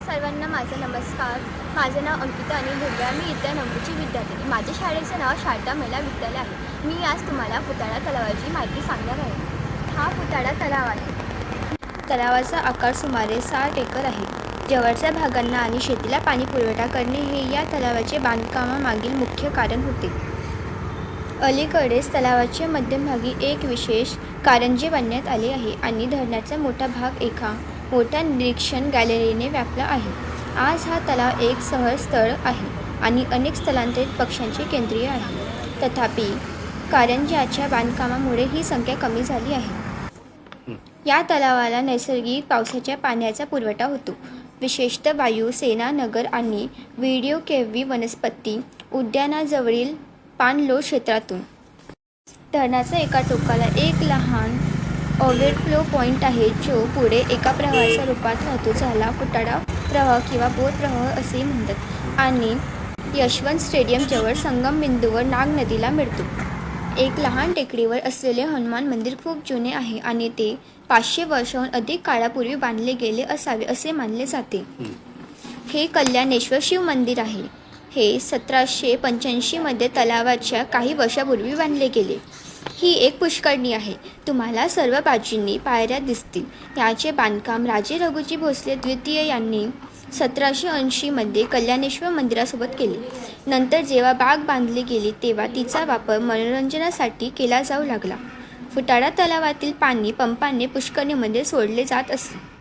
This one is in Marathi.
सर्वांना माझा नमस्कार. माझं नाव अंकिता अनिल भुर्वे. मी इयत्ता 9वीची विद्यार्थिनी. माझ्या शाळेचं नाव शारदा महिला विद्यालय आहे. मी आज तुम्हाला फुटाळा तलावाची माहिती सांगणार आहे. हा फुटाळा तलाव आहे. तलावाचा आकार सुमारे 60 एकर आहे. जवळच्या भागांना आणि शेतीला पाणी पुरवठा करणे हे या तलावाचे बांधकामामागील मुख्य कारण होते. अलीकडेच तलावाच्या मध्यभागी एक विशेष कारंजे बांधण्यात आले आहे आणि धरणाचा मोठा भाग एका मोठ्या निरीक्षण गॅलरीने व्यापला आहे. आज हा तलाव एक सहल स्थळ आहे आणि अनेक स्थलांतरित पक्ष्यांचे केंद्रीय आहे. तथापि कारंज्याच्या बांधकामामुळे ही संख्या कमी झाली आहे. या तलावाला नैसर्गिक पावसाच्या पाण्याचा पुरवठा होतो. विशेषतः वायू सेना नगर आणि व्हिडिओ केव्ही वनस्पती उद्यानाजवळील पाणलोट क्षेत्रातून. धरणाच्या एका टोकाला एक लहान ओव्हरफ्लो पॉईंट आहे जो पुढे एका प्रवाहाच्या रूपात वाहतो, ज्याला फुटाळा प्रवाह किंवा बोर प्रवाह असेही म्हणतात आणि यशवंत स्टेडियमजवळ संगम बिंदूवर नाग नदीला मिळतो. एक लहान टेकडीवर असलेले हनुमान मंदिर खूप जुने आहे आणि ते 500 वर्षांहून अधिक काळापूर्वी बांधले गेले असावे असे मानले जाते. हे कल्याणेश्वर शिव मंदिर आहे. हे 1785 मध्ये तलावाच्या काही वर्षापूर्वी बांधले गेले. ही एक पुष्करणी आहे. तुम्हाला सर्व बाजूंनी पायऱ्या दिसतील. याचे बांधकाम राजे रघुजी भोसले द्वितीय यांनी 1780 मध्ये कल्याणेश्वर मंदिरासोबत केले. नंतर जेव्हा बाग बांधली गेली तेव्हा तिचा वापर मनोरंजनासाठी केला जाऊ लागला. फुटाळा तलावातील पाणी पंपाने पुष्करणीमध्ये सोडले जात असे.